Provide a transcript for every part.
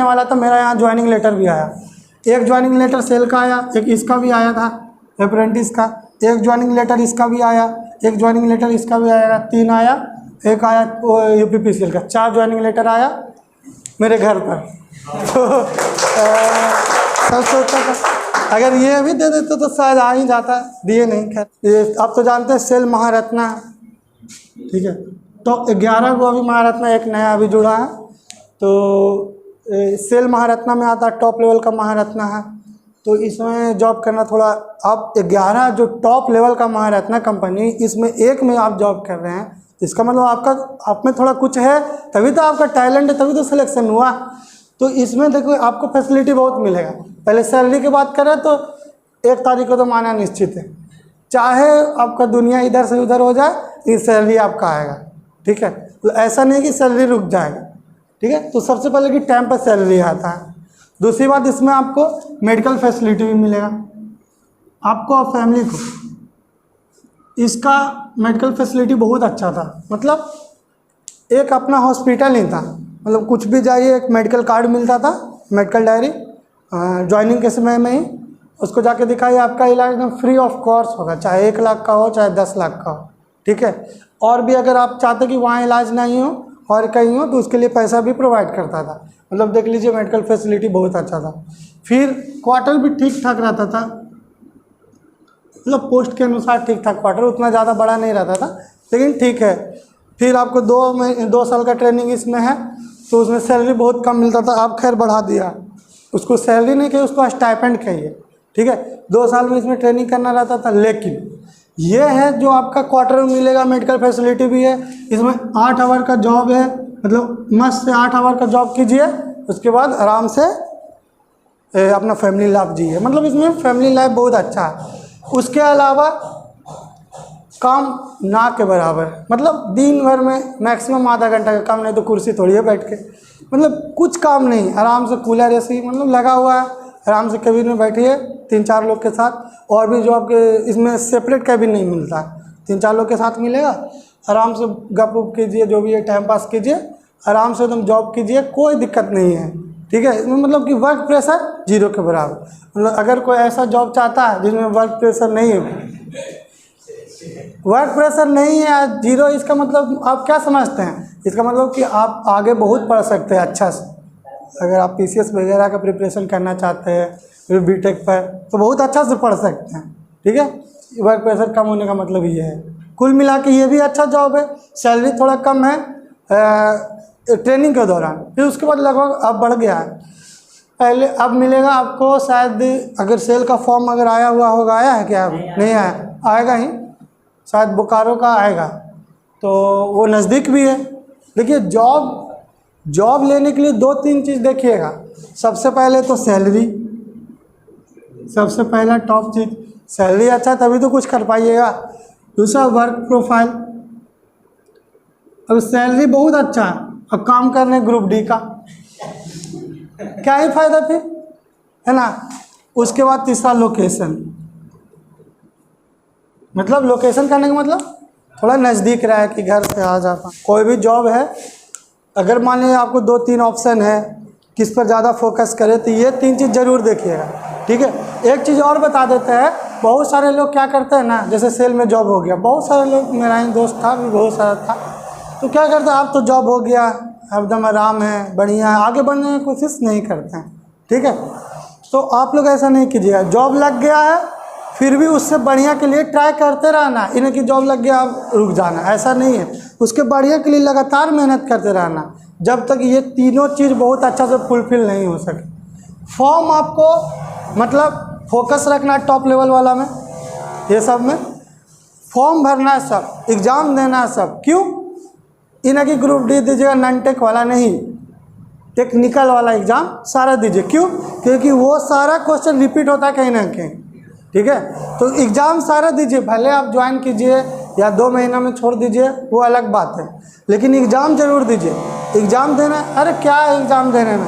करने वाला था, मेरा यहाँ ज्वाइनिंग लेटर भी आया। एक ज्वाइनिंग लेटर सेल का आया, एक इसका भी आया था अप्रेंटिस का, एक ज्वाइनिंग लेटर इसका भी आया, एक ज्वाइनिंग लेटर इसका भी आया, 3 आया, एक आया UPPCL का, 4 ज्वाइनिंग लेटर आया मेरे घर पर। तो सब सोचता था अगर ये भी दे देते तो शायद आ ही जाता, दिए नहीं। खैर ये आप तो जानते हैं सेल महारत्ना, ठीक है। तो 11 को अभी महारत्ना एक नया अभी जुड़ा है, तो सेल महारत्ना में आता है, टॉप लेवल का महारत्ना है। तो इसमें जॉब करना थोड़ा, आप 11 जो टॉप लेवल का महारत्ना कंपनी, इसमें एक में आप जॉब कर रहे हैं, इसका मतलब आपका आप में थोड़ा कुछ है, तभी तो आपका टैलेंट है, तभी तो सिलेक्शन हुआ। तो इसमें देखो आपको फैसिलिटी बहुत मिलेगा। पहले सैलरी की बात करें तो 1 तारीख को तो माना निश्चित है, चाहे आपका दुनिया इधर से उधर हो जाए, ये सैलरी आपका आएगा, ठीक है। तो ऐसा नहीं कि सैलरी रुक जाएगा, ठीक है। तो सबसे पहले कि टाइम पर सैलरी आता है। दूसरी बात, इसमें आपको मेडिकल फैसिलिटी भी मिलेगा, आपको और फैमिली को। इसका मेडिकल फैसिलिटी बहुत अच्छा था, मतलब एक अपना हॉस्पिटल ही था, मतलब कुछ भी जाइए एक मेडिकल कार्ड मिलता था, मेडिकल डायरी, ज्वाइनिंग के समय में ही उसको जाके दिखाइए, आपका इलाज एकदम फ्री ऑफ कॉस्ट होगा, चाहे 1 लाख का हो चाहे 10 लाख का हो, ठीक है। और भी अगर आप चाहते कि वहाँ इलाज नहीं हो और कहीं हो तो उसके लिए पैसा भी प्रोवाइड करता था। मतलब देख लीजिए मेडिकल फैसिलिटी बहुत अच्छा था। फिर क्वार्टर भी ठीक ठाक रहता था, मतलब पोस्ट के अनुसार ठीक ठाक क्वार्टर, उतना ज़्यादा बड़ा नहीं रहता था, लेकिन ठीक है। फिर आपको 2 साल का ट्रेनिंग इसमें है, तो उसमें सैलरी बहुत कम मिलता था, आप खैर बढ़ा दिया, उसको सैलरी नहीं कहिए, उसको स्टाइपेंड कहिए, ठीक है। 2 साल में इसमें ट्रेनिंग करना रहता था। लेकिन ये है जो आपका क्वार्टर में मिलेगा, मेडिकल फैसिलिटी भी है, इसमें 8 आवर का जॉब है, मतलब मस्त से 8 आवर का जॉब कीजिए, उसके बाद आराम से अपना फैमिली लाइफ जिए, मतलब इसमें फैमिली लाइफ बहुत अच्छा है। उसके अलावा काम ना के बराबर, मतलब दिन भर में मैक्सिमम आधा घंटा का काम, नहीं तो कुर्सी थोड़ी है बैठ के, मतलब कुछ काम नहीं, आराम से कूलर ऐसे मतलब लगा हुआ है, आराम से कैबिन में बैठिए 3-4 लोग के साथ। और भी जो आपके इसमें सेपरेट कैबिन नहीं मिलता, 3-4 लोग के साथ मिलेगा, आराम से गप उप कीजिए, जो भी है टाइम पास कीजिए, आराम से एकदम जॉब कीजिए, कोई दिक्कत नहीं है, ठीक है। इसमें मतलब कि वर्क प्रेशर 0 के बराबर। मतलब अगर कोई ऐसा जॉब चाहता है जिसमें वर्क प्रेशर नहीं है, वर्क प्रेशर नहीं है 0, इसका मतलब आप क्या समझते हैं? इसका मतलब कि आप आगे बहुत पढ़ सकते हैं अच्छा से। अगर आप PCS वगैरह का प्रिपरेशन करना चाहते हैं, फिर BTech पर, तो बहुत अच्छा से पढ़ सकते हैं, ठीक है। वर्क प्रेशर कम होने का मतलब ये है। कुल मिला के ये भी अच्छा जॉब है, सैलरी थोड़ा कम है ट्रेनिंग के दौरान, फिर उसके बाद लगभग अब बढ़ गया है। पहले अब मिलेगा आपको शायद, अगर सेल का फॉर्म अगर आया हुआ होगा, आया है क्या? अभी नहीं आया, आएगा ही शायद, बोकारो का आएगा, तो वो नज़दीक भी है। देखिए जॉब लेने के लिए 2-3 चीज़ देखिएगा। सबसे पहले तो सैलरी, सबसे पहला टॉप चीज़ सैलरी अच्छा, तभी तो कुछ कर पाइएगा। दूसरा वर्क प्रोफाइल, अब सैलरी बहुत अच्छा है और काम करने ग्रुप D का, क्या ही फायदा फिर, है ना। उसके बाद तीसरा लोकेशन, मतलब लोकेशन करने का मतलब थोड़ा नज़दीक रहा है कि घर से आ जा पाए। कोई भी जॉब है, अगर मान लीजिए आपको 2-3 ऑप्शन है, किस पर ज़्यादा फोकस करें, तो ये 3 चीज़ ज़रूर देखिएगा, ठीक है। एक चीज़ और बता देते हैं, बहुत सारे लोग क्या करते हैं ना, जैसे सेल में जॉब हो गया, बहुत सारे लोग, मेरा ही दोस्त था भी, बहुत सारा था, तो क्या करते हैं, आप तो जॉब हो गया, एकदम आराम है, बढ़िया है, आगे बढ़ने की कोशिश नहीं करते हैं, ठीक है। तो आप लोग ऐसा नहीं कीजिएगा, जॉब लग गया है फिर भी उससे बढ़िया के लिए ट्राई करते रहना, इन्हें कि जॉब लग गया अब रुक जाना, ऐसा नहीं है। उसके बढ़िया के लिए लगातार मेहनत करते रहना, जब तक ये तीनों चीज़ बहुत अच्छा से फुलफिल नहीं हो सके। फॉर्म आपको मतलब फोकस रखना है टॉप लेवल वाला में, ये सब में फॉर्म भरना है, सब एग्ज़ाम देना है सब। क्यों? इन्हें कि ग्रुप D दीजिएगा, नॉन टेक वाला नहीं, टेक्निकल वाला एग्ज़ाम सारा दीजिए। क्यों? क्योंकि वो सारा क्वेश्चन रिपीट होता है कहीं ना कहीं, ठीक है। तो एग्ज़ाम सारा दीजिए, भले आप ज्वाइन कीजिए या 2 महीना में छोड़ दीजिए, वो अलग बात है, लेकिन एग्ज़ाम ज़रूर दीजिए। एग्ज़ाम देना, अरे क्या एग्ज़ाम देने में,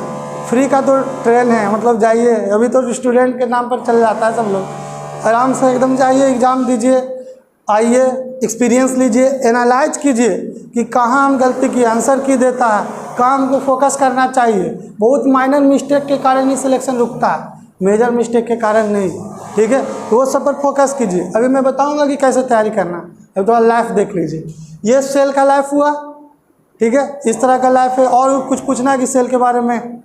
फ्री का तो ट्रेन है, मतलब जाइए, अभी तो स्टूडेंट के नाम पर चल जाता है सब लोग, आराम से एकदम जाइए, एग्ज़ाम दीजिए, आइए, एक्सपीरियंस लीजिए, एनालाइज कीजिए कि कहाँ हम गलती की, आंसर की देता है, काम को फोकस करना चाहिए। बहुत माइनर मिस्टेक के कारण ही सिलेक्शन रुकता है, मेजर मिस्टेक के कारण नहीं, ठीक है। तो वो सब पर फोकस कीजिए। अभी मैं बताऊंगा कि कैसे तैयारी करना। अब थोड़ा लाइफ देख लीजिए, ये सेल का लाइफ हुआ, ठीक है, इस तरह का लाइफ है। और कुछ पूछना है कि सेल के बारे में,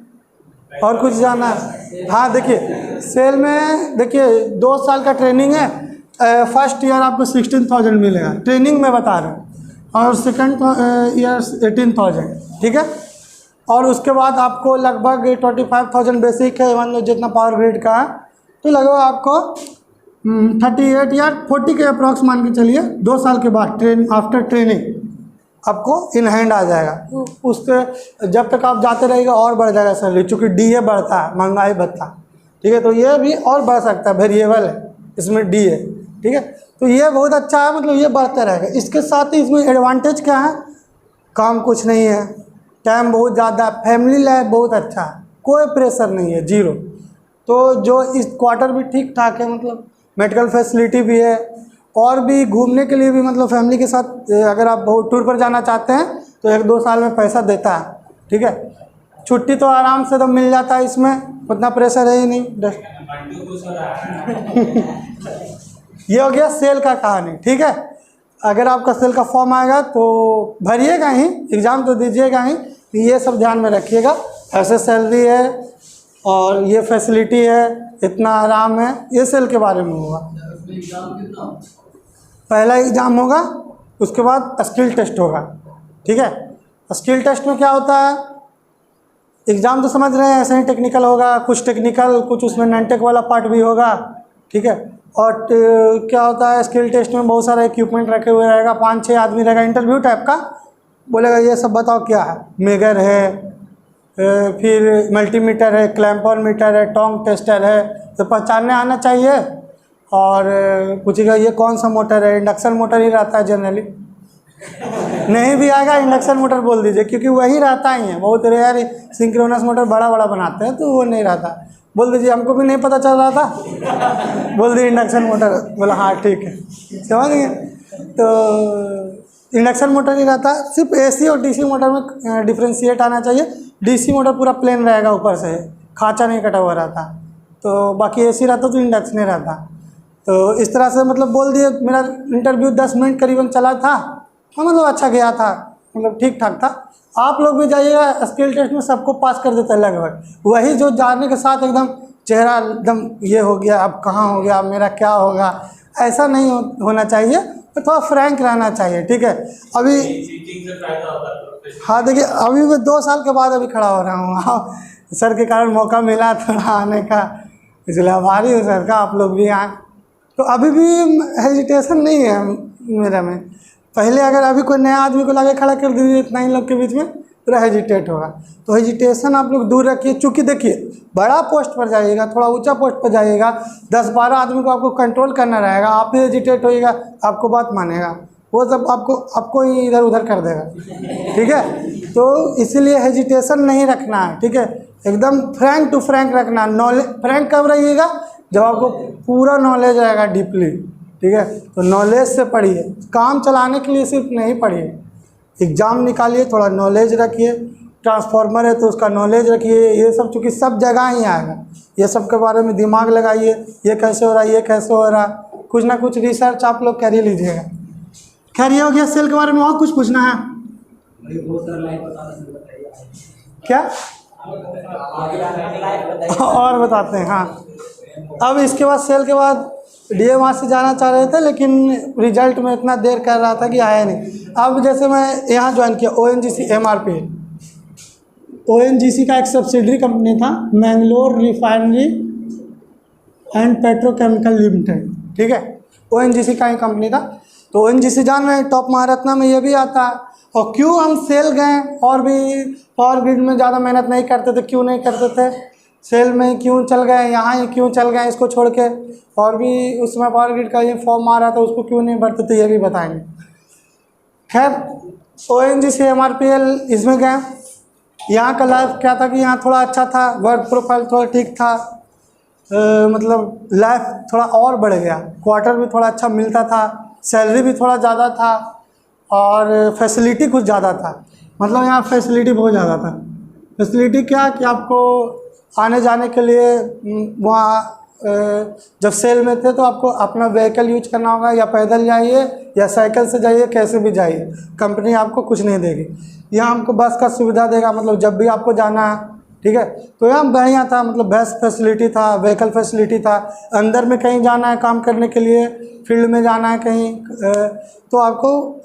और कुछ जानना है? हाँ देखिए, सेल में देखिए 2 साल का ट्रेनिंग है। फर्स्ट ईयर आपको 16,000 मिलेगा, ट्रेनिंग में बता रहा हूँ, और सेकंड ईयर 18,000, ठीक है। और उसके बाद आपको लगभग 25,000 बेसिक है, मान लो जितना पावर ग्रिड का है, तो लगभग आपको 38 या 40 के अप्रॉक्स मान के चलिए 2 साल के बाद आफ्टर ट्रेनिंग आपको इन हैंड आ जाएगा। उससे जब तक आप जाते रहेगा और बढ़ जाएगा सैलरी, चूँकि DA बढ़ता है, महंगाई भत्ता, ठीक है। तो ये भी और बढ़ सकता है, वेरिएबल है इसमें DA, ठीक है। तो ये बहुत अच्छा है, मतलब ये बढ़ता रहेगा। इसके साथ ही इसमें एडवांटेज क्या है, काम कुछ नहीं है, टाइम बहुत ज़्यादा, फैमिली लाइफ बहुत अच्छा है, कोई प्रेशर नहीं है, जीरो। तो जो इस क्वार्टर भी ठीक ठाक है, मतलब मेडिकल फैसिलिटी भी है, और भी घूमने के लिए भी, मतलब फैमिली के साथ अगर आप बहुत टूर पर जाना चाहते हैं तो 1-2 साल में पैसा देता है, ठीक है। छुट्टी तो आराम से तो मिल जाता है, इसमें उतना प्रेशर है ही नहीं। ये हो गया सेल का कहानी, ठीक है। अगर आपका सेल का फॉर्म आएगा तो भरिएगा ही, एग्ज़ाम तो दीजिएगा ही, तो ये सब ध्यान में रखिएगा। ऐसे सैलरी है और ये फैसिलिटी है, इतना आराम है, ये सेल के बारे में होगा। पहला एग्ज़ाम होगा, उसके बाद स्किल टेस्ट होगा, ठीक है। स्किल टेस्ट में क्या होता है, एग्ज़ाम तो समझ रहे हैं ऐसे ही टेक्निकल होगा, कुछ टेक्निकल, कुछ उसमें नॉन-टेक वाला पार्ट भी होगा, ठीक है। और क्या होता है, स्किल टेस्ट में बहुत सारा इक्विपमेंट रखे हुए रहेगा, 5-6 आदमी रहेगा, इंटरव्यू टाइप का, बोलेगा ये सब बताओ क्या है, मेगर है, फिर मल्टीमीटर है, क्लैंपर मीटर है, टोंग टेस्टर है, तो पहचानने आना चाहिए। और पूछेगा ये कौन सा मोटर है, इंडक्शन मोटर ही रहता है जनरली। नहीं भी आएगा इंडक्शन मोटर बोल दीजिए, क्योंकि वही रहता ही है, बहुत रेयर सिंक्रोनस मोटर बड़ा बड़ा बनाते हैं तो वो नहीं रहता। बोल दीजिए हमको भी नहीं पता चल रहा था, बोल दिए इंडक्शन मोटर, बोला हाँ ठीक है, समझ गए। तो इंडक्शन मोटर ही रहता है। सिर्फ AC और DC मोटर में डिफ्रेंशिएट आना चाहिए। DC मोटर पूरा प्लेन रहेगा, ऊपर से खाँचा नहीं कटा हुआ रहता, तो बाकी AC रहता तो इंडक्शन रहता। तो इस तरह से मतलब बोल दिए। मेरा इंटरव्यू 10 मिनट करीबन चला था, हाँ मतलब अच्छा गया था, मतलब ठीक ठाक था। आप लोग भी जाइएगा, स्किल टेस्ट में सबको पास कर देता है लगभग, वही जो जाने के साथ एकदम चेहरा एकदम ये हो गया, अब कहाँ हो गया, अब मेरा क्या होगा, ऐसा नहीं होना चाहिए, तो थोड़ा फ्रैंक रहना चाहिए, ठीक है। अभी हाँ देखिए, अभी मैं 2 साल के बाद अभी खड़ा हो रहा हूँ, हाँ सर के कारण मौका मिला थोड़ा आने का, इसलिए आभारी हूँ सर का, आप लोग भी आए। तो अभी भी हेजिटेशन नहीं है मेरा में। पहले अगर अभी कोई नया आदमी को लाके खड़ा कर दीजिए इतना ही लोग के बीच में, पूरा हेजिटेट होगा। तो हेजिटेशन आप लोग दूर रखिए, चूँकि देखिए बड़ा पोस्ट पर जाइएगा, थोड़ा ऊंचा पोस्ट पर जाइएगा, 10-12 आदमी को आपको कंट्रोल करना रहेगा, आप ही हेजिटेट होइएगा, आपको बात मानेगा, वो सब आपको ही इधर उधर कर देगा, ठीक है। तो इसीलिए हेजिटेशन नहीं रखना है, ठीक है, एकदम फ्रैंक टू फ्रैंक रखना। नॉलेज फ्रैंक कब रहिएगा, जब आपको पूरा नॉलेज रहेगा डीपली, ठीक है। तो नॉलेज से पढ़िए, काम चलाने के लिए सिर्फ नहीं पढ़िए, एग्ज़ाम निकालिए, थोड़ा नॉलेज रखिए। ट्रांसफार्मर है तो उसका नॉलेज रखिए, ये सब चूँकि सब जगह ही आएगा, ये सब के बारे में दिमाग लगाइए, ये कैसे हो रहा है, ये कैसे हो रहा है, कुछ ना कुछ रिसर्च आप लोग कर ही लीजिएगा। खैर ये हो गया सेल के बारे में। और कुछ पूछना है क्या? और बताते हैं, हाँ। अब इसके बाद सेल के बाद DA वहाँ से जाना चाह रहे थे, लेकिन रिजल्ट में इतना देर कर रहा था कि आया नहीं। अब जैसे मैं यहाँ ज्वाइन किया ONGC MRPL, ONGC का एक सब्सिडरी कंपनी था, Mangalore refinery and petrochemical limited, ठीक है, ONGC का ही कंपनी था। तो ONGC जान रहे हैं, टॉप महारत्ना में ये भी आता है। और क्यों हम सेल गए, और भी पावर ग्रिड में ज़्यादा मेहनत नहीं करते थे, क्यों नहीं करते थे, सेल में क्यों चल गए, यहाँ ही क्यों चल गए इसको छोड़ के, और भी उसमें पावर ग्रिड का ये फॉर्म आ रहा था उसको क्यों नहीं भरते थे, ये भी बताएंगे। खैर ONGC MRPL इसमें गए। यहाँ का लाइफ क्या था कि यहाँ थोड़ा अच्छा था, वर्क प्रोफाइल थोड़ा ठीक था, मतलब लाइफ थोड़ा और बढ़ गया, क्वार्टर भी थोड़ा अच्छा मिलता था, सैलरी भी थोड़ा ज़्यादा था, और फैसिलिटी कुछ ज़्यादा था। मतलब यहाँ फैसिलिटी बहुत ज़्यादा था। फैसिलिटी क्या कि आपको आने जाने के लिए वहाँ जब सेल में थे तो आपको अपना व्हीकल यूज करना होगा, या पैदल जाइए या साइकिल से जाइए, कैसे भी जाइए, कंपनी आपको कुछ नहीं देगी। यहाँ हमको बस का सुविधा देगा, मतलब जब भी आपको जाना है, ठीक है। तो यहाँ बढ़िया था, मतलब बेस्ट फैसिलिटी था, व्हीकल फैसिलिटी था। अंदर में कहीं जाना है काम करने के लिए, फील्ड में जाना है कहीं, तो आपको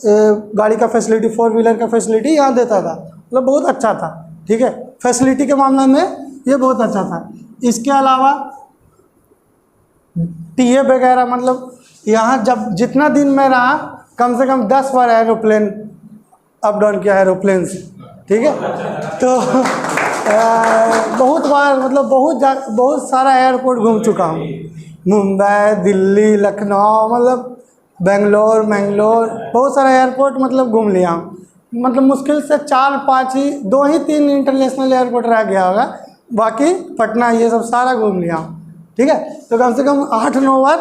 गाड़ी का फैसिलिटी, 4 व्हीलर का फैसिलिटी यहाँ देता था, मतलब बहुत अच्छा था, ठीक है। फैसिलिटी के मामले में ये बहुत अच्छा था। इसके अलावा टीए वगैरह, मतलब यहाँ जब जितना दिन में रहा, कम से कम 10 बार एरोप्लेन अप डाउन किया, एरोप्लेन से, ठीक है। तो बहुत बार, मतलब बहुत सारा एयरपोर्ट घूम चुका हूँ, मुंबई, दिल्ली, लखनऊ, मतलब बेंगलोर, मैंगलोर, बहुत सारा एयरपोर्ट मतलब घूम लिया हूँ। मतलब मुश्किल से 4-5 ही, 2 ही 3 इंटरनेशनल एयरपोर्ट रह गया होगा, बाकी पटना ये सब सारा घूम लिया हूँ, ठीक है। तो कम से कम 8-9 बार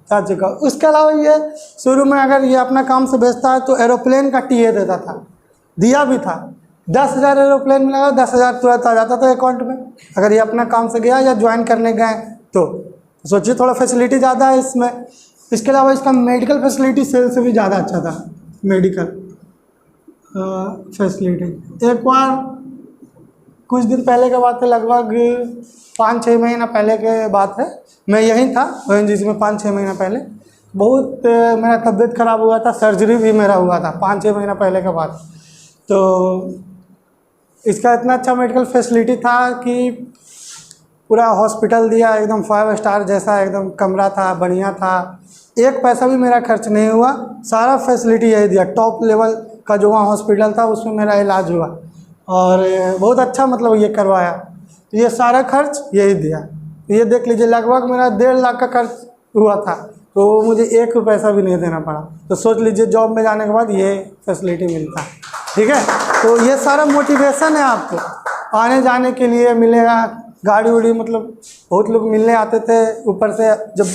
जा चुका। उसके अलावा ये शुरू में अगर ये अपना काम से बेचता है तो एरोप्लेन का टीए देता था, दिया भी था। 10,000 एरोप्लेन में लगा, 10,000 तुरंत आ जाता था अकाउंट में, अगर ये अपना काम से गया या ज्वाइन करने गए तो सोचिए, थोड़ा फैसिलिटी ज़्यादा है इसमें। इसके अलावा इसका मेडिकल फैसिलिटी सेल से भी ज़्यादा अच्छा था। मेडिकल फैसिलिटी एक बार कुछ दिन पहले की बात है, लगभग 5-6 महीना पहले के बात है, मैं यहीं था ONGC में 5-6 महीना पहले। बहुत मेरा तबीयत ख़राब हुआ था, सर्जरी भी मेरा हुआ था 5-6 महीना पहले के बाद। तो इसका इतना अच्छा मेडिकल फैसिलिटी था कि पूरा हॉस्पिटल दिया, एकदम 5 स्टार जैसा एकदम कमरा था, बढ़िया था। एक पैसा भी मेरा खर्च नहीं हुआ, सारा फैसिलिटी यही दिया। टॉप लेवल का जो वहाँ हॉस्पिटल था उसमें मेरा इलाज हुआ, और बहुत अच्छा मतलब ये करवाया। तो ये सारा खर्च यही दिया। ये देख लीजिए, लगभग मेरा 1.5 लाख का खर्च हुआ था, तो मुझे 1 पैसा भी नहीं देना पड़ा। तो सोच लीजिए, जॉब में जाने के बाद ये फैसिलिटी मिलता है, ठीक है। तो ये सारा मोटिवेशन है आपको आने जाने के लिए मिलेगा। गाड़ी उड़ी, मतलब बहुत लोग मिलने आते थे, ऊपर से जब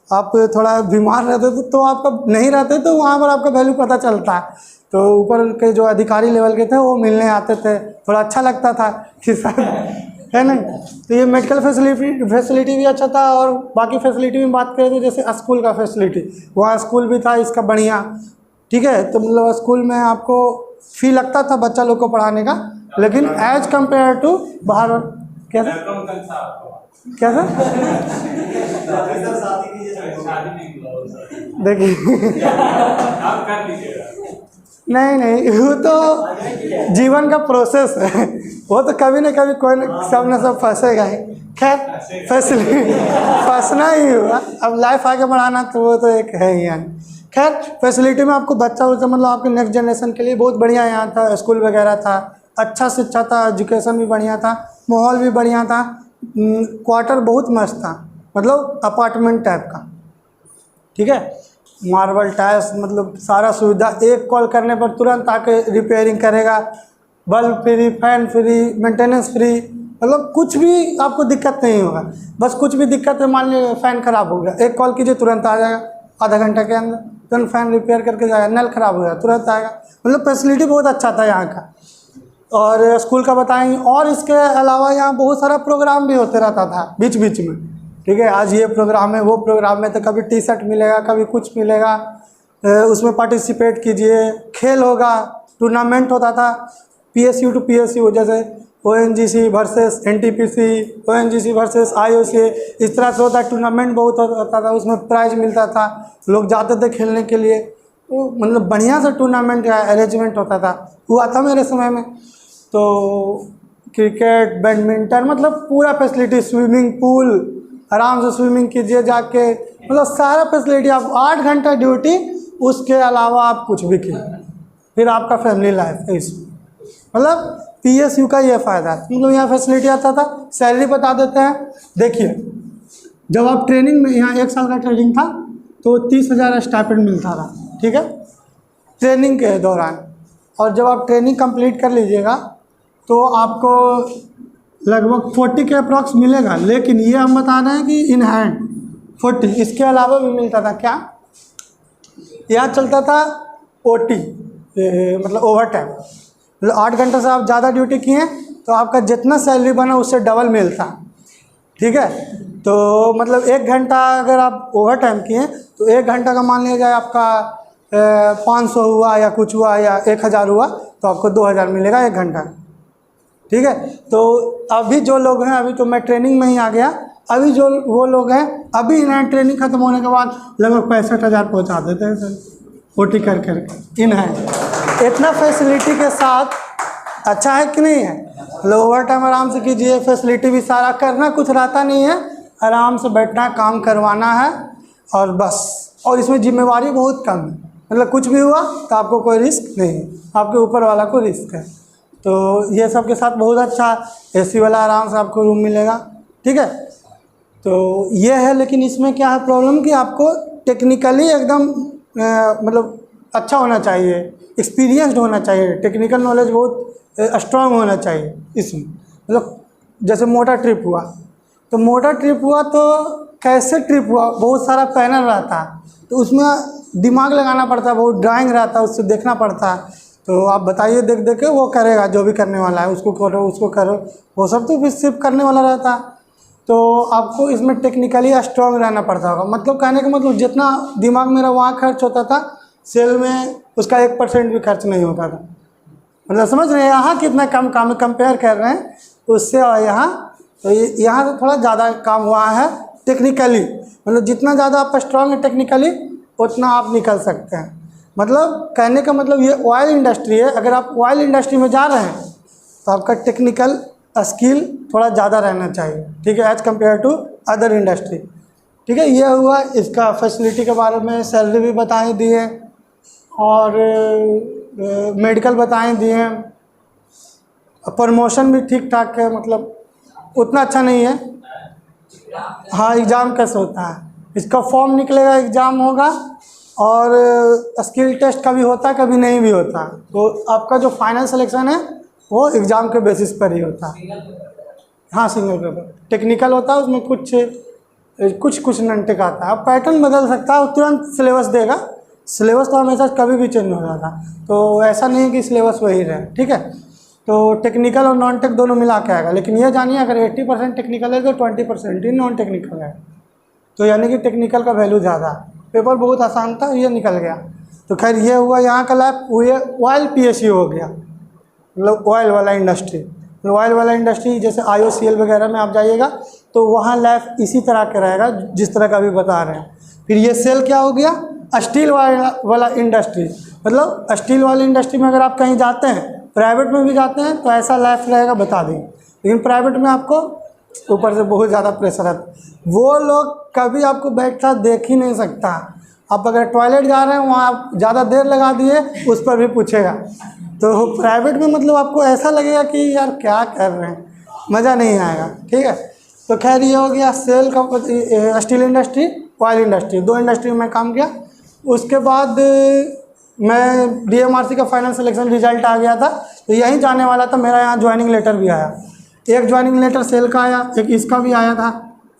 आप थोड़ा बीमार रहते थे तो आपका नहीं रहते तो वहाँ पर आपका वैल्यू पता चलता है। तो ऊपर के जो अधिकारी लेवल के थे वो मिलने आते थे, थोड़ा अच्छा लगता था कि सर है नहीं। तो ये मेडिकल फैसिलिटी भी अच्छा था। और बाकी फैसिलिटी में बात करें तो जैसे स्कूल का फैसिलिटी, वहाँ स्कूल भी था इसका बढ़िया, ठीक है। तो मतलब स्कूल में आपको फी लगता था बच्चा लोग को पढ़ाने का, लेकिन एज कम्पेयर टू बाहर। कैसा कैसा देखिए नहीं, वो तो जीवन का प्रोसेस है, वो तो कभी ना कभी कोई सब फंसेगा ही। खैर फैसिलिटी फंसना ही हुआ, अब लाइफ आगे बढ़ाना तो वो तो एक है ही यानी। खैर फैसिलिटी में आपको बच्चा मतलब आपके नेक्स्ट जनरेशन के लिए बहुत बढ़िया यहाँ था। स्कूल वगैरह था, अच्छा शिक्षा था, एजुकेशन भी बढ़िया था, माहौल भी बढ़िया था, क्वार्टर बहुत मस्त था, मतलब अपार्टमेंट टाइप का, ठीक है। मार्बल टाइल्स, मतलब सारा सुविधा, एक कॉल करने पर तुरंत आके रिपेयरिंग करेगा, bulb free, fan free, maintenance free, मतलब कुछ भी आपको दिक्कत नहीं होगा। बस कुछ भी दिक्कत है, मान लीजिए फ़ैन ख़राब हो गया, एक कॉल कीजिए तुरंत आ जाएगा, आधा घंटा के अंदर तुरंत फ़ैन रिपेयर करके जाएगा। नल ख़राब हो गया तुरंत आएगा, मतलब फैसिलिटी बहुत अच्छा था यहाँ का। और स्कूल का बताएंगे। और इसके अलावा यहाँ बहुत सारा प्रोग्राम भी होते रहता था बीच बीच में, ठीक है। आज ये प्रोग्राम है, वो प्रोग्राम है, तो कभी टी-शर्ट मिलेगा, कभी कुछ मिलेगा, उसमें पार्टिसिपेट कीजिए। खेल होगा, टूर्नामेंट होता था PSU टू PSU, जैसे ONGC versus NTPC, ONGC versus IOC, इस तरह से होता है। टूर्नामेंट बहुत होता था, उसमें प्राइज मिलता था, लोग जाते थे खेलने के लिए। वो मतलब बढ़िया सा टूर्नामेंट का अरेंजमेंट होता था, हुआ था मेरे समय में। तो क्रिकेट, बैडमिंटन, मतलब पूरा फैसिलिटी, स्विमिंग पूल, आराम से स्विमिंग कीजिए जाके, मतलब सारा फैसिलिटी। आप 8 घंटा ड्यूटी, उसके अलावा आप कुछ भी कीजिए, फिर आपका फैमिली लाइफ है इसमें। मतलब PSU का ये फ़ायदा है, मतलब यहाँ फैसिलिटी आता था। सैलरी बता देते हैं, देखिए जब आप ट्रेनिंग में, यहाँ 1 साल का ट्रेनिंग था तो 30,000 स्टाइपेंड मिलता था, ठीक है, ट्रेनिंग के दौरान। और जब आप ट्रेनिंग कंप्लीट कर लीजिएगा तो आपको लगभग 40 के अप्रॉक्स मिलेगा। लेकिन ये हम बता रहे हैं कि इन हैंड 40, इसके अलावा भी मिलता था। क्या यहाँ चलता था OT, मतलब ओवर टाइम, मतलब 8 घंटे से आप ज़्यादा ड्यूटी किए तो आपका जितना सैलरी बना उससे डबल मिलता, ठीक है। तो मतलब 1 घंटा अगर आप ओवर टाइम किए तो 1 घंटा का मान लिया जाए आपका 500 हुआ या कुछ हुआ या 1000 हुआ तो आपको 2000 मिलेगा 1 घंटा, ठीक है। तो अभी जो लोग हैं, अभी तो मैं ट्रेनिंग में ही आ गया, अभी जो वो लोग हैं अभी इन्हें ट्रेनिंग ख़त्म होने के बाद लगभग 65,000 पहुँचा देते हैं सर OT कर करके इन्हें। इतना फैसिलिटी के साथ अच्छा है कि नहीं है। मतलब ओवर टाइम आराम से कीजिए, फैसिलिटी भी सारा, करना कुछ रहता नहीं है, आराम से बैठना है, काम करवाना है और बस। और इसमें जिम्मेवारी बहुत कम है, मतलब कुछ भी हुआ तो आपको कोई रिस्क नहीं है, आपके ऊपर वाला को रिस्क है। तो ये सब के साथ बहुत अच्छा AC वाला आराम से आपको रूम मिलेगा, ठीक है। तो ये है, लेकिन इसमें क्या है प्रॉब्लम कि आपको टेक्निकली एकदम मतलब अच्छा होना चाहिए, एक्सपीरियंस्ड होना चाहिए, टेक्निकल नॉलेज बहुत स्ट्रांग होना चाहिए इसमें। मतलब जैसे मोटर ट्रिप हुआ तो मोटर ट्रिप हुआ तो कैसे ट्रिप हुआ, बहुत सारा पैनल रहता है तो उसमें दिमाग लगाना पड़ता है, बहुत ड्राइंग रहता है, उससे देखना पड़ता है। तो आप बताइए, देख देख के वो करेगा जो भी करने वाला है, उसको करो उसको करो, वो सब तो फिर सिर्फ करने वाला रहता है। तो आपको इसमें टेक्निकली स्ट्रांग रहना पड़ता होगा। मतलब कहने का मतलब जितना दिमाग मेरा वहाँ खर्च होता था, सेल में उसका 1% भी खर्च नहीं होता था। मतलब समझ रहे हैं यहाँ कितना कम काम कंपेयर कर रहे हैं उससे, और यहाँ तो यहाँ से थोड़ा ज़्यादा काम हुआ है टेक्निकली। मतलब जितना ज़्यादा आप स्ट्रांग है टेक्निकली उतना आप निकल सकते हैं। मतलब कहने का मतलब ये ऑयल इंडस्ट्री है, अगर आप ऑयल इंडस्ट्री में जा रहे हैं तो आपका टेक्निकल स्किल थोड़ा ज़्यादा रहना चाहिए, ठीक है, as compared to other industry, ठीक है। ये हुआ इसका फैसिलिटी के बारे में, सैलरी भी बताए दिए और मेडिकल बताए दिए, प्रमोशन भी ठीक ठाक है, मतलब उतना अच्छा नहीं है। हाँ, एग्ज़ाम कैसे होता है, इसका फॉर्म निकलेगा, एग्ज़ाम होगा और स्किल टेस्ट कभी होता है कभी नहीं भी होता। तो आपका जो फाइनल सिलेक्शन है वो एग्ज़ाम के बेसिस पर ही होता है। हाँ, सिंगल पेपर टेक्निकल होता है, उसमें कुछ नंटेक आता है, पैटर्न बदल सकता है, तुरंत सिलेबस देगा, सिलेबस तो हमेशा कभी भी चेंज हो जाता है, तो ऐसा नहीं है कि सिलेबस वही रहे, ठीक है। तो टेक्निकल और नॉन टेक दोनों मिला के आएगा, लेकिन ये जानिए अगर 80% टेक्निकल है तो 20% ही नॉन टेक्निकल है, तो यानी कि टेक्निकल का वैल्यू ज़्यादा। पेपर बहुत आसान था, ये निकल गया। तो खैर ये हुआ यहाँ का लैब, ये ऑयल PSU हो गया, मतलब ऑयल वाला इंडस्ट्री। ऑयल वाला इंडस्ट्री जैसे IOCL वगैरह में आप जाइएगा तो वहाँ लैब इसी तरह का रहेगा जिस तरह का अभी बता रहे हैं। फिर ये सेल क्या हो गया, स्टील वाला इंडस्ट्री। मतलब स्टील वाली इंडस्ट्री में अगर आप कहीं जाते हैं, प्राइवेट में भी जाते हैं तो ऐसा लैब रहेगा, बता दें। लेकिन प्राइवेट में आपको ऊपर से बहुत ज़्यादा प्रेशर है, वो लोग कभी आपको बैठा देख ही नहीं सकता। आप अगर टॉयलेट जा रहे हैं वहाँ आप ज़्यादा देर लगा दिए उस पर भी पूछेगा। तो प्राइवेट में मतलब आपको ऐसा लगेगा कि यार क्या कर रहे हैं, मज़ा नहीं आएगा, ठीक है। तो खैर ये हो गया सेल का, steel industry, oil industry, 2 industry में मैं काम किया। उसके बाद मैं DMRC का फाइनल सिलेक्शन रिजल्ट आ गया था, तो यहीं जाने वाला था, मेरा यहाँ ज्वाइनिंग लेटर भी आया। एक ज्वाइनिंग लेटर सेल का आया, एक इसका भी आया था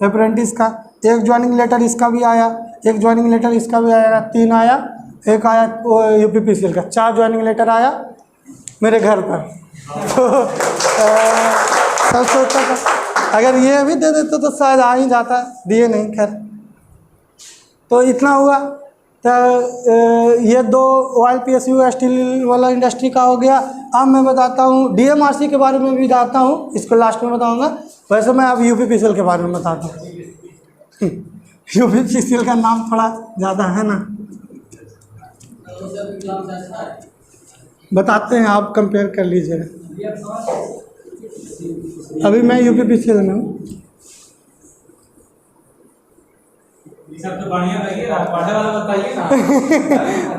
अप्रेंटिस का, एक ज्वाइनिंग लेटर इसका भी आया, एक ज्वाइनिंग लेटर इसका भी आया, 3 आया, एक आया UPPCL का, 4 ज्वाइनिंग लेटर आया मेरे घर पर। तो सब सोचता था अगर ये भी दे देते तो शायद आ ही जाता, दिए नहीं, खैर। तो इतना हुआ। तो ये 2 ऑयल PSU स्टील वाला इंडस्ट्री का हो गया। अब मैं बताता हूँ DMRC के बारे में भी बताता हूँ, इसको लास्ट में बताऊँगा। वैसे मैं अब UPPCL के बारे में बताता हूँ। UPPCL का नाम थोड़ा ज़्यादा है ना, बताते हैं, आप कंपेयर कर लीजिएगा। अभी मैं UPPCL में हूँ।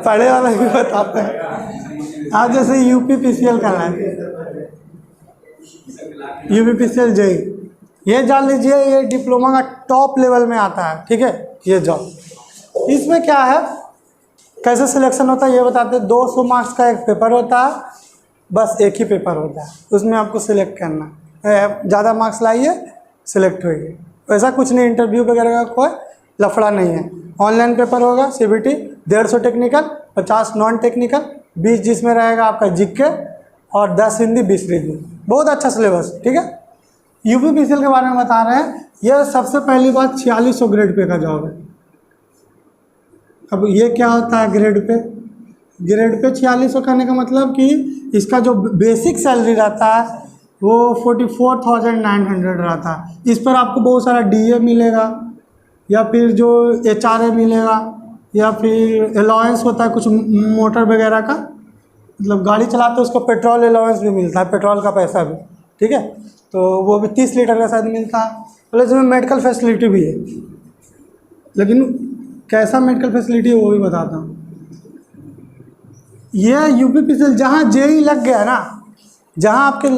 पढ़े वाला भी बताते हैं। आज जैसे UPPCL का है, UPPCL JEE, ये जान लीजिए, ये डिप्लोमा का टॉप लेवल में आता है, ठीक है। ये जॉब इसमें क्या है, कैसे सिलेक्शन होता है ये बताते हैं। 200 मार्क्स का एक पेपर होता है, बस एक ही पेपर होता है, उसमें आपको सिलेक्ट करना है, ज़्यादा मार्क्स लाइए सिलेक्ट होइए। वैसा कुछ नहीं, इंटरव्यू वगैरह का कोई लफड़ा नहीं है। ऑनलाइन पेपर होगा, CBT 150 टेक्निकल, 50 नॉन टेक्निकल, 20 जिसमें रहेगा आपका GK और 10 हिंदी 20 रीजनिंग, बहुत अच्छा सिलेबस, ठीक है। यूपीपीसीएल के बारे में बता रहे हैं। यह सबसे पहली बात 4600 ग्रेड पे का जॉब है। अब ये क्या होता है ग्रेड पे? ग्रेड पे 4600 कहने का मतलब कि इसका जो बेसिक सैलरी रहता है वो 44,900 रहता है। इस पर आपको बहुत सारा डीए मिलेगा, या फिर जो एचआरए मिलेगा, या फिर अलाउंस होता है कुछ मोटर वगैरह का, मतलब गाड़ी चलाते हैं उसको पेट्रोल अलाउंस भी मिलता है, पेट्रोल का पैसा भी, ठीक है। तो वो भी 30 लीटर का शायद मिलता है। प्लस इसमें मेडिकल फैसिलिटी भी है, लेकिन कैसा मेडिकल फैसिलिटी है वो भी बताता हूँ। ये यूपीपीसीएल जहाँ जेई लग गया ना, जहाँ आपके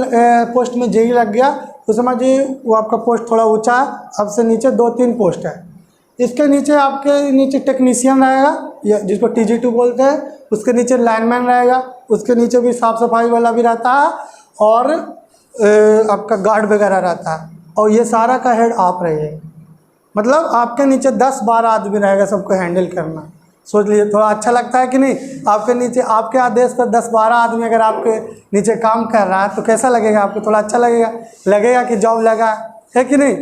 पोस्ट में जेई लग गया तो समझिए वो आपका पोस्ट थोड़ा ऊंचा है। अब से नीचे 2-3 पोस्ट है। इसके नीचे आपके नीचे टेक्नीशियन रहेगा, या जिसको TG2 बोलते हैं। उसके नीचे लाइनमैन रहेगा, उसके नीचे भी साफ़ सफाई वाला भी रहता है, और आपका गार्ड वगैरह रहता है। और ये सारा का हेड आप रहिए, मतलब आपके नीचे 10-12 आदमी रहेगा सबको हैंडल करना। सोच लीजिए, थोड़ा अच्छा लगता है कि नहीं? आपके नीचे आपके आदेश पर 10-12 आदमी अगर आपके नीचे काम कर रहा है तो कैसा लगेगा आपको? थोड़ा अच्छा लगेगा कि जॉब लगा है कि नहीं?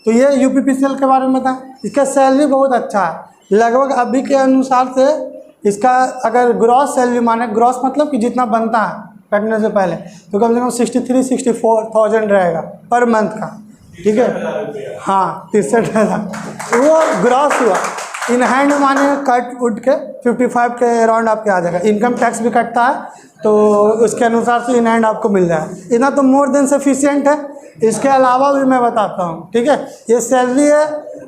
तो ये यूपीपीसीएल के बारे में था। इसका सैलरी बहुत अच्छा है। लगभग अभी के अनुसार से इसका अगर ग्रॉस सैलरी माने, ग्रॉस मतलब कि जितना बनता है कटने से पहले, तो कम से कम 63-64,000 रहेगा पर मंथ का, ठीक है। हाँ, 63,000 वो ग्रॉस हुआ। इन हैंड माने कट उठ के 55 के अराउंड आपके आ जाएगा। इनकम टैक्स भी कटता है तो उसके अनुसार से इन हैंड आपको मिल जाए। इतना तो मोर देन सफिशिएंट है। इसके अलावा भी मैं बताता हूँ, ठीक है। ये सैलरी है।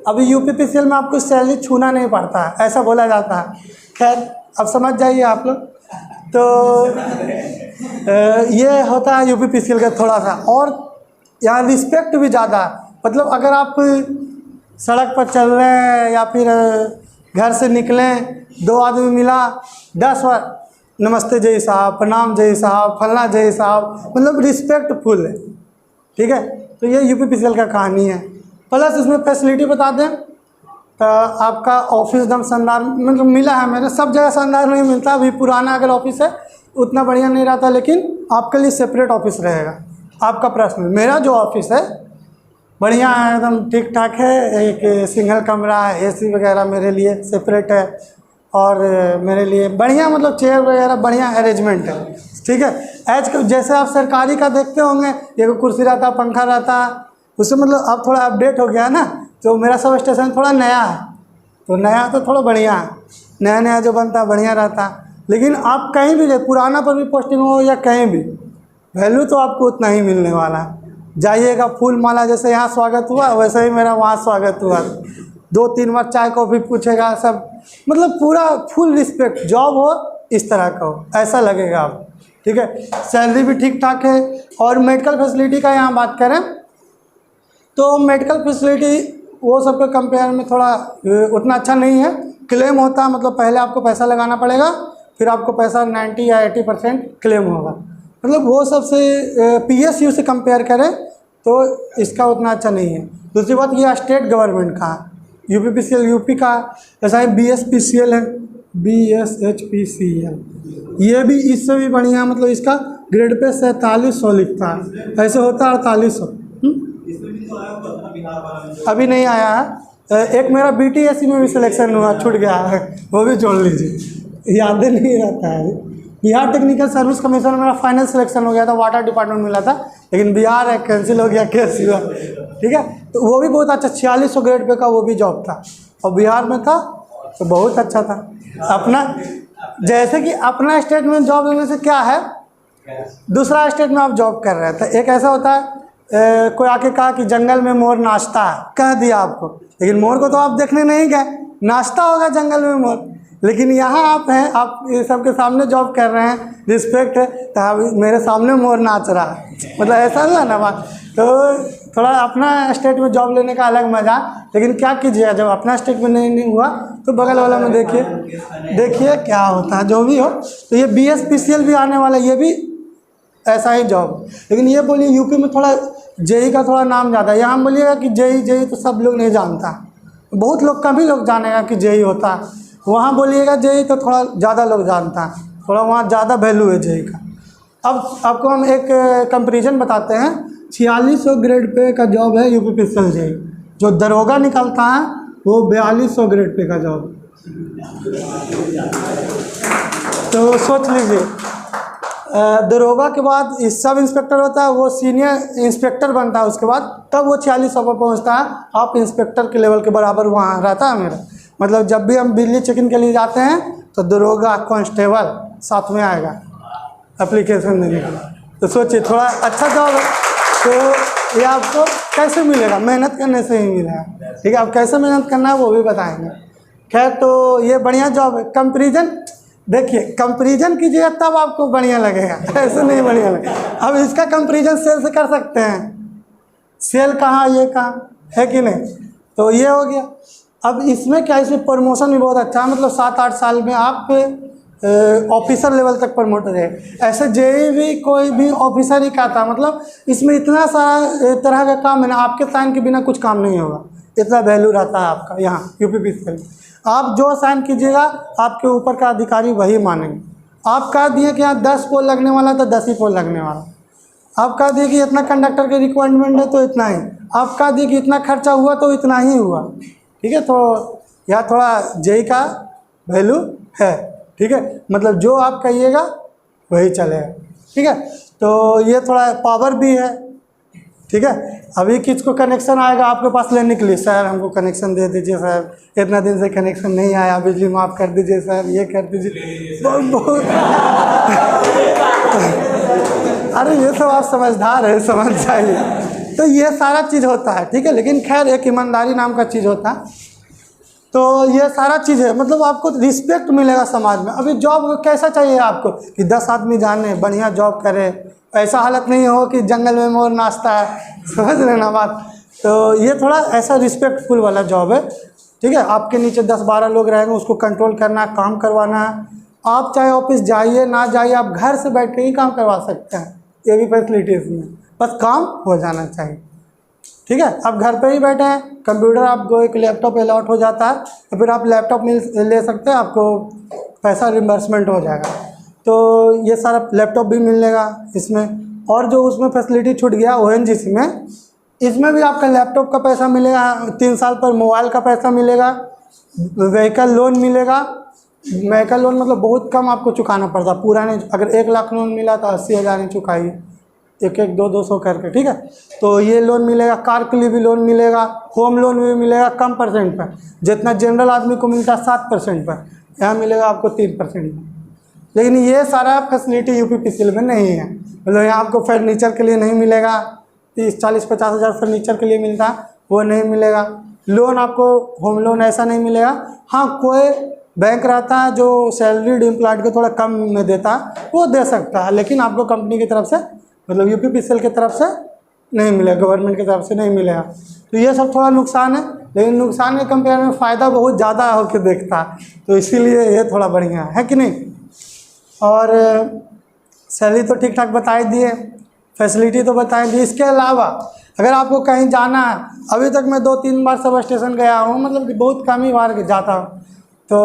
अभी यूपीपीसीएल में आपको सैलरी छूना नहीं पड़ता है, ऐसा बोला जाता है। खैर अब समझ जाइए आप लोग। तो ये होता है यूपीपीसीएल का थोड़ा सा। और यहाँ रिस्पेक्ट भी ज़्यादा है। मतलब अगर आप सड़क पर चल रहे हैं या फिर घर से निकलें, 2 आदमी मिला, 10 बार नमस्ते जय साहब, प्रणाम जय साहब, फलना जय साहब, मतलब रिस्पेक्टफुल है, ठीक है। तो ये यूपीपीसीएल का कहानी है। प्लस इसमें फैसिलिटी बता दें तो आपका ऑफिस एकदम शानदार मतलब मिला है। मेरे सब जगह शानदार नहीं मिलता। अभी पुराना अगर ऑफिस है उतना बढ़िया नहीं रहता, लेकिन आपके लिए सेपरेट ऑफिस रहेगा, आपका पर्सनल। मेरा जो ऑफिस है बढ़िया है, एकदम ठीक ठाक है। एक सिंगल कमरा है, एसी वगैरह मेरे लिए सेपरेट है, और मेरे लिए बढ़िया मतलब चेयर वगैरह बढ़िया अरेंजमेंट है, ठीक है। एज जैसे आप सरकारी का देखते होंगे, एक कुर्सी रहता, पंखा रहता, उससे मतलब अब थोड़ा अपडेट हो गया है ना। तो मेरा सब स्टेशन थोड़ा नया है, तो नया तो थोड़ा बढ़िया है। नया नया जो बनता है बढ़िया रहता है। लेकिन आप कहीं भी पुराना पर भी पोस्टिंग हो या कहीं भी, वैल्यू तो आपको उतना ही मिलने वाला है। जाइएगा फूल माला जैसे यहाँ स्वागत हुआ, वैसे ही मेरा वहाँ स्वागत हुआ। 2-3 बार चाय कॉफ़ी पूछेगा सब, मतलब पूरा फुल रिस्पेक्ट। जॉब हो इस तरह का हो, ऐसा लगेगा आप, ठीक है। सैलरी भी ठीक ठाक है। और मेडिकल फैसिलिटी का यहाँ बात करें तो मेडिकल फैसिलिटी वो सब के कंपेयर में थोड़ा उतना अच्छा नहीं है। क्लेम होता है, मतलब पहले आपको पैसा लगाना पड़ेगा, फिर आपको पैसा 90 या 80% क्लेम होगा। मतलब वो सबसे PSU से कंपेयर करें तो इसका उतना अच्छा नहीं है। दूसरी बात ये स्टेट गवर्नमेंट का है, यूपीपीसीएल यूपी का, ऐसा ही BSPCL है, BSHPCL, ये भी इससे भी बढ़िया। मतलब इसका ग्रेड पे 4700 लिखता है, ऐसे होता है 4800। अभी नहीं आया है। एक मेरा BTSC में भी सिलेक्शन हुआ, छूट गया है, वो भी जोड़ लीजिए, याद नहीं रहता है। बिहार टेक्निकल सर्विस कमीशन में मेरा फाइनल सिलेक्शन हो गया था, वाटर डिपार्टमेंट मिला था, लेकिन बिहार कैंसिल हो गया, केस हुआ, ठीक है। तो वो भी बहुत अच्छा 4600 ग्रेड पे का वो भी जॉब था, और बिहार में था तो बहुत अच्छा था। अपना जैसे कि अपना स्टेट में जॉब लेने से क्या है, दूसरा स्टेट में आप जॉब कर रहे थे। एक ऐसा होता है कोई आके कहा कि जंगल में मोर नाचता है, कह दिया आपको, लेकिन मोर को तो आप देखने नहीं गए, नाचता होगा जंगल में मोर। लेकिन यहाँ आप हैं, आप ये सबके सामने जॉब कर रहे हैं, रिस्पेक्ट है, तो मेरे सामने मोर नाच रहा है, मतलब ऐसा हुआ ना बात। तो थोड़ा अपना स्टेट में जॉब लेने का अलग मज़ा। लेकिन क्या कीजिए, जब अपना स्टेट में नहीं हुआ तो बगल वाला में देखिए क्या होता है, जो भी हो। तो ये BSPCL भी आने वाला है, ये भी ऐसा ही जॉब। लेकिन ये बोलिए यूपी में थोड़ा जेई का थोड़ा नाम ज़्यादा है। यहाँ बोलिएगा कि जेई तो सब लोग नहीं जानता, बहुत लोग कम ही लोग जानेगा कि जेई होता है। वहाँ बोलिएगा जेई तो थोड़ा ज़्यादा लोग जानता है, थोड़ा वहाँ ज़्यादा वैल्यू है जेई का। अब आपको हम एक कंपैरिजन बताते हैं। 4600 ग्रेड पे का जॉब है यूपीपीसीएल जेई, जो दरोगा निकलता है वो 4200 ग्रेड पे का जॉब। तो सोच लीजिए, दरोगा के बाद सब इंस्पेक्टर होता है, वो सीनियर इंस्पेक्टर बनता है, उसके बाद तब वो 4600 पर पहुँचता है। आप इंस्पेक्टर के लेवल के बराबर वहाँ रहता है मेरा। मतलब जब भी हम बिजली चेकिंग के लिए जाते हैं तो दरोगा कांस्टेबल साथ में आएगा एप्लीकेशन देने के लिए। तो सोचिए, थोड़ा अच्छा जॉब है। तो ये आपको कैसे मिलेगा? मेहनत करने से ही मिलेगा। ठीक है, अब कैसे मेहनत करना है वो भी बताएंगे। खैर, तो ये बढ़िया जॉब है। कंपैरिजन देखिए, कंपैरिजन कीजिएगा तब आपको बढ़िया लगेगा, ऐसे नहीं बढ़िया लगेगा। अब इसका कंपैरिजन सेल से कर सकते हैं, सेल कहाँ ये कहाँ, है कि नहीं? तो ये हो गया। अब इसमें क्या, इसमें प्रमोशन भी बहुत अच्छा है। मतलब 7-8 साल में आप ऑफिसर लेवल तक प्रमोट हो जाए। ऐसे जेई भी कोई भी ऑफिसर ही कहता है। मतलब इसमें इतना सारा तरह का काम है ना, आपके साइन के बिना कुछ काम नहीं होगा, इतना वैल्यू रहता है आपका यहाँ यूपीपीसीएल। आप जो साइन कीजिएगा आपके ऊपर का अधिकारी वही मानेंगे। आप कह दिए कि यहाँ 10 पोल लगने वाला तो 10 ही पोल लगने वाला। आप कह दिए कि इतना कंडक्टर के रिक्वायरमेंट है तो इतना ही। आप कह दिए कि इतना खर्चा हुआ तो इतना ही हुआ। ठीक है, तो यहाँ थोड़ा जेई का वैल्यू है। ठीक है, मतलब जो आप कहिएगा वही चलेगा। ठीक है, तो ये थोड़ा पावर भी है। ठीक है, अभी किसको कनेक्शन आएगा आपके पास लेने के लिए, सर हमको कनेक्शन दे दीजिए सर, इतना दिन से कनेक्शन नहीं आया, बिजली माफ़ कर दीजिए सर, ये कर दीजिए, बहुत अरे ये सब आप समझदार है, समझ जाइए। तो ये सारा चीज़ होता है। ठीक है, लेकिन खैर एक ईमानदारी नाम का चीज़ होता है। तो ये सारा चीज़ है, मतलब आपको रिस्पेक्ट मिलेगा समाज में। अभी जॉब कैसा चाहिए आपको कि 10 आदमी जाने, बढ़िया जॉब करे, ऐसा हालत नहीं हो कि जंगल में मोर नाचता है, समझ लेना बात। तो ये थोड़ा ऐसा रिस्पेक्टफुल वाला जॉब है। ठीक है, आपके नीचे 10-12 लोग रहेंगे, उसको कंट्रोल करना है, काम करवाना है। आप चाहे ऑफिस जाइए ना जाइए, आप घर से बैठ के ही काम करवा सकते हैं। ये भी फैसिलिटीज़ में, बस काम हो जाना चाहिए। ठीक है, आप घर पे ही बैठे हैं, कंप्यूटर आपको एक लैपटॉप अलॉट हो जाता है, तो फिर आप लैपटॉप ले सकते हैं, आपको पैसा रिम्बर्समेंट हो जाएगा। तो ये सारा लैपटॉप भी मिलेगा इसमें। और जो उसमें फैसिलिटी छूट गया ओएनजीसी में, इसमें भी आपका लैपटॉप का पैसा मिलेगा, 3 साल पर मोबाइल का पैसा मिलेगा, व्हीकल लोन मिलेगा। व्हीकल लोन मतलब बहुत कम आपको चुकाना पड़ता, पूरा नहीं। अगर 1 लाख लोन मिला तो 80,000 नहीं चुकाइए, 1-1, 200 करके। ठीक है, तो ये लोन मिलेगा। कार के लिए भी लोन मिलेगा, होम लोन भी मिलेगा कम परसेंट पर, जितना जनरल आदमी को मिलता है 7% पर, यहाँ मिलेगा आपको 3% पर। लेकिन ये सारा फैसिलिटी यूपीपीसीएल में नहीं है। मतलब यहाँ आपको फर्नीचर के लिए नहीं मिलेगा, 30-40-50 हज़ार फर्नीचर के लिए मिलता है, वो नहीं मिलेगा। लोन आपको होम लोन ऐसा नहीं मिलेगा। हाँ, कोई बैंक रहता है जो सैलरीड एम्प्लॉयड को थोड़ा कम में देता है, वो दे सकता है, लेकिन आपको कंपनी की तरफ से, मतलब यूपीपीसीएल की तरफ से नहीं मिलेगा, गवर्नमेंट की तरफ से नहीं मिलेगा। तो ये सब थोड़ा नुकसान है, लेकिन नुकसान के कंपेयर में फ़ायदा बहुत ज़्यादा होकर देखता है, तो इसीलिए ये थोड़ा बढ़िया है कि नहीं। और सैलरी तो ठीक ठाक बता ही दिए, फैसिलिटी तो बताई दी। इसके अलावा अगर आपको कहीं जाना है, अभी तक मैं 2-3 बार सब स्टेशन गया हूँ, मतलब कि बहुत कम ही बार जाता हूँ। तो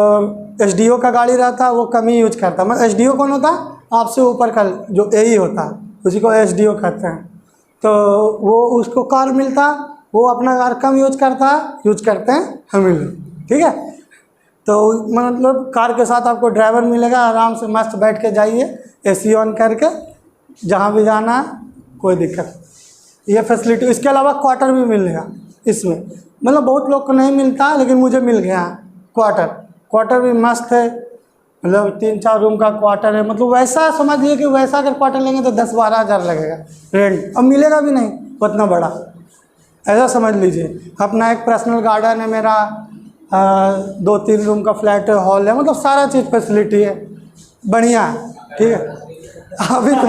एसडीओ का गाड़ी रहता है, वो कम ही यूज करता। मतलब एसडीओ कौन होता है? आपसे ऊपर का जो एई होता है, उसी को एसडीओ कहते हैं। तो वो उसको कार मिलता, वो अपना कार कम यूज करता है, यूज करते हैं हम लोग। ठीक है, तो मतलब कार के साथ आपको ड्राइवर मिलेगा, आराम से मस्त बैठ के जाइए, एसी ऑन करके जहाँ भी जाना है, कोई दिक्कत। ये फैसिलिटी। इसके अलावा क्वार्टर भी मिलेगा इसमें, मतलब बहुत लोग को नहीं मिलता, लेकिन मुझे मिल गया क्वार्टर भी मस्त है। मतलब 3-4 रूम का क्वार्टर है। मतलब वैसा समझिए कि वैसा अगर क्वार्टर लेंगे तो 10-12 हज़ार लगेगा रेंट, अब मिलेगा भी नहीं उतना बड़ा, ऐसा समझ लीजिए। अपना एक पर्सनल गार्डन है मेरा, 2-3 रूम का फ्लैट है, हॉल है, मतलब सारा चीज़ फैसिलिटी है, बढ़िया है। ठीक है, अभी तो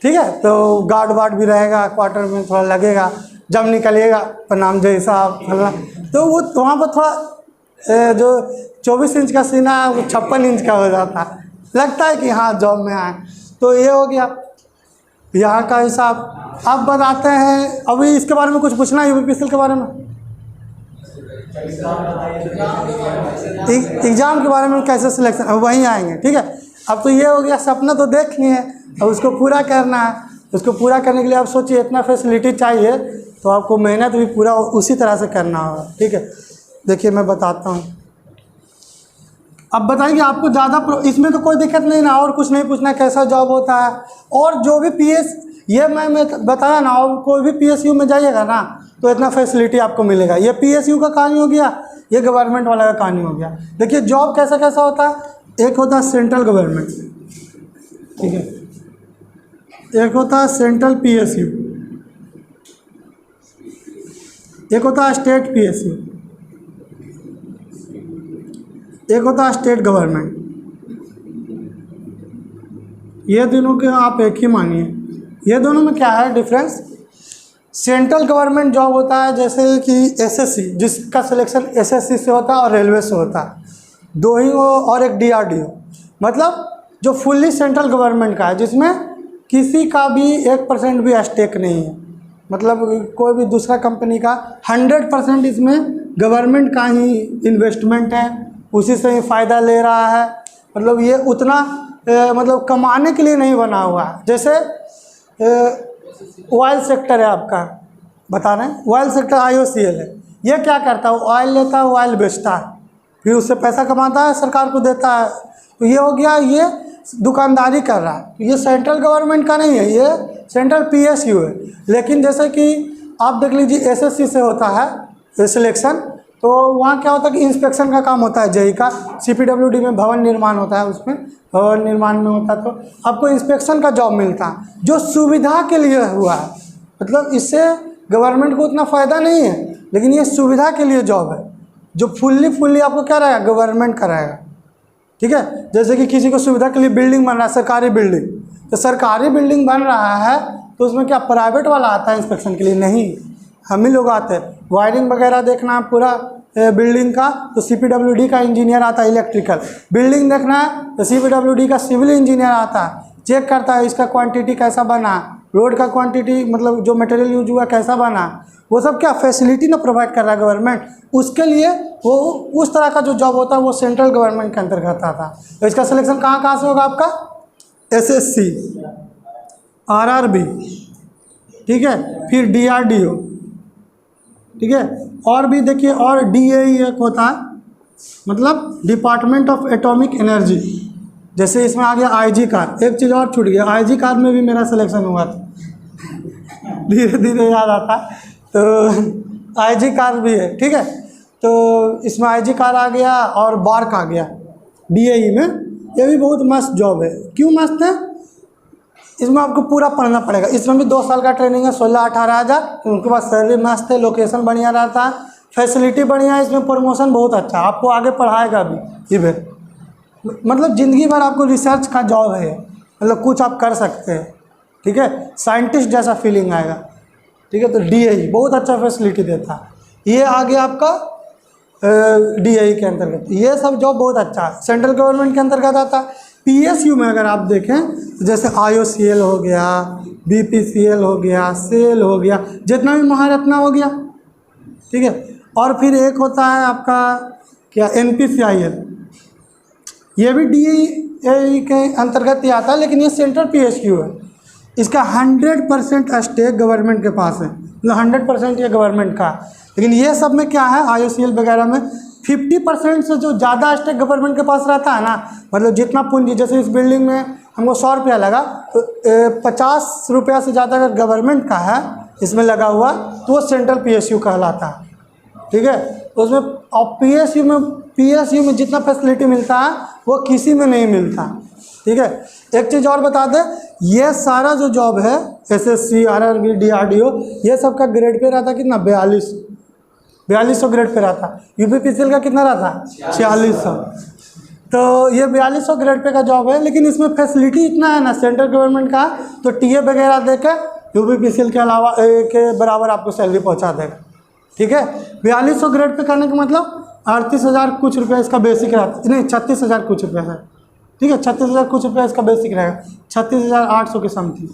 ठीक है, तो गार्ड वार्ड भी रहेगा क्वार्टर में, थोड़ा लगेगा जब निकलिएगा प्रणाम जय साहब फलना। तो वो वहाँ पर थोड़ा जो 24 इंच का सीना है वो 56 इंच का हो जाता है, लगता है कि हाँ जॉब में आए। तो ये हो गया यहाँ का हिसाब। अब बताते हैं, अभी इसके बारे में कुछ पूछना है यूपीपीसीएल के बारे में? एग्ज़ाम के बारे में कैसे सिलेक्शन, वहीं आएंगे। ठीक है, अब तो ये हो गया, सपना तो देख लिए, अब उसको पूरा करना है। उसको पूरा करने के लिए आप सोचिए इतना फैसिलिटी चाहिए, तो आपको मेहनत भी पूरा उसी तरह से करना होगा। ठीक है, देखिए मैं बताता हूँ। अब बताइए आपको ज़्यादा इसमें तो कोई दिक्कत नहीं ना, और कुछ नहीं पूछना कैसा जॉब होता है। और जो भी पीएस ये मैं बताया ना, और कोई भी पीएसयू में जाइएगा ना तो इतना फैसिलिटी आपको मिलेगा। ये पीएसयू का कहानी हो गया, ये गवर्नमेंट वाला का कहानी हो गया। देखिए जॉब कैसा कैसा होता है। एक होता है सेंट्रल गवर्नमेंट, ठीक है, एक होता है सेंट्रल पीएसयू, एक होता है स्टेट पीएसयू, एक होता है स्टेट गवर्नमेंट। ये दोनों के आप एक ही मानिए। ये दोनों में क्या है डिफरेंस। सेंट्रल गवर्नमेंट जॉब होता है जैसे कि एसएससी, जिसका सिलेक्शन एसएससी से होता है और रेलवे से होता है, दो ही हो, और एक डीआरडीओ, मतलब जो फुल्ली सेंट्रल गवर्नमेंट का है, जिसमें किसी का भी 1% भी स्टेक नहीं है, मतलब कोई भी दूसरा कंपनी का 100% इसमें गवर्नमेंट का ही इन्वेस्टमेंट है, उसी से ही फ़ायदा ले रहा है। मतलब ये उतना मतलब कमाने के लिए नहीं बना हुआ है। जैसे ऑयल सेक्टर है आपका, बता रहे हैं, ऑयल सेक्टर IOCL है। ये क्या करता है, ऑयल लेता है, ऑयल बेचता है, फिर उससे पैसा कमाता है, सरकार को देता है। तो ये हो गया, ये दुकानदारी कर रहा है। तो ये सेंट्रल गवर्नमेंट का नहीं है, ये सेंट्रल PSU है। लेकिन जैसे कि आप देख लीजिए SSC से होता है सिलेक्शन, तो वहाँ क्या होता है कि इंस्पेक्शन का काम होता है जेई का। CPWD में भवन निर्माण होता है, उसमें भवन निर्माण में होता है, तो आपको इंस्पेक्शन का जॉब मिलता है, जो सुविधा के लिए हुआ है। मतलब इससे गवर्नमेंट को उतना फ़ायदा नहीं है, लेकिन ये सुविधा के लिए जॉब है, जो फुल्ली आपको क्या रहेगा, गवर्नमेंट कराएगा। ठीक है, जैसे कि किसी को सुविधा के लिए बिल्डिंग बन रहा है, सरकारी बिल्डिंग, तो सरकारी बिल्डिंग बन रहा है, तो उसमें क्या प्राइवेट वाला आता है इंस्पेक्शन के लिए? नहीं, हम ही लोग आते हैं। वायरिंग वगैरह देखना पूरा बिल्डिंग का, तो CPWD का इंजीनियर आता है, इलेक्ट्रिकल। बिल्डिंग देखना है तो CPWD का सिविल इंजीनियर आता है, चेक करता है इसका क्वांटिटी कैसा बना, रोड का क्वांटिटी मतलब जो मटेरियल यूज हुआ कैसा बना, वो सब क्या फैसिलिटी ना प्रोवाइड कर रहा है गवर्नमेंट। उसके लिए वो उस तरह का जो जॉब होता है वो सेंट्रल गवर्नमेंट के अंतर्गत आता है। तो इसका सिलेक्शन कहाँ से होगा आपका? SSC, RRB, ठीक है, फिर DRDO, ठीक है, और भी देखिए, और DAE एक होता है, मतलब डिपार्टमेंट ऑफ एटॉमिक एनर्जी। जैसे इसमें आ गया IG कार। एक चीज़ और छूट गया, IG कार में भी मेरा सिलेक्शन हुआ था, धीरे धीरे याद आता। तो IG कार भी है, ठीक है, तो इसमें IG कार आ गया और बार्क आ गया DAE में। ये भी बहुत मस्त जॉब है। क्यों मस्त है? इसमें आपको पूरा पढ़ना पड़ेगा। इसमें भी 2 साल का ट्रेनिंग है, 16-18 हज़ार। उनके पास सैलरी मस्त है, लोकेशन बढ़िया रहता है, फैसिलिटी बढ़िया है, इसमें प्रमोशन बहुत अच्छा, आपको आगे पढ़ाएगा भी इधर। मतलब ज़िंदगी भर आपको रिसर्च का जॉब है, मतलब कुछ आप कर सकते हैं, ठीक है, साइंटिस्ट जैसा फीलिंग आएगा, ठीक है। तो DAE बहुत अच्छा फैसिलिटी देता है। ये आ गया आपका DAE के अंतर्गत। ये सब जॉब बहुत अच्छा है, सेंट्रल गवर्नमेंट के अंतर्गत आता है। PSU में अगर आप देखें तो जैसे IOCL हो गया, BPCL हो गया, SEL हो गया, जितना भी महारत्ना हो गया, ठीक है। और फिर एक होता है आपका क्या, NPCIL। ये भी DAE के अंतर्गत ही आता है, लेकिन ये सेंट्रल PSU है। इसका 100% स्टेक गवर्नमेंट के पास है, मतलब 100% ये गवर्नमेंट का। लेकिन ये सब में क्या है, IOCL वगैरह में 50% से जो ज़्यादा स्टेक गवर्नमेंट के पास रहता है ना, मतलब जितना पूंजी, जैसे इस बिल्डिंग में हमको 100 रुपया लगा, तो 50 रुपया से ज़्यादा अगर गवर्नमेंट का है इसमें लगा हुआ, तो वो सेंट्रल PSU कहलाता है, ठीक है। तो उसमें और PSU में जितना फैसिलिटी मिलता है वो किसी में नहीं मिलता, ठीक है। एक चीज़ और बता दें, ये सारा जो जॉब है SSC, RRB, DRDO, ये सब का ग्रेड पे रहता कितना, 4200 ग्रेड पे रहता। UPPCL का कितना रहता, 4600। तो ये 4200 ग्रेड पे का जॉब है, लेकिन इसमें फैसिलिटी इतना है ना सेंट्रल गवर्नमेंट का, तो TA वगैरह देकर UPPCL के अलावा के बराबर आपको सैलरी पहुंचा देगा, ठीक है। 4200 ग्रेड पे करने का मतलब 38,000 कुछ रुपया इसका बेसिक रहता, नहीं 36,000 कुछ रुपया है, ठीक है, 36,000 कुछ रुपया इसका बेसिक रहेगा, 36,800 के समथिंग।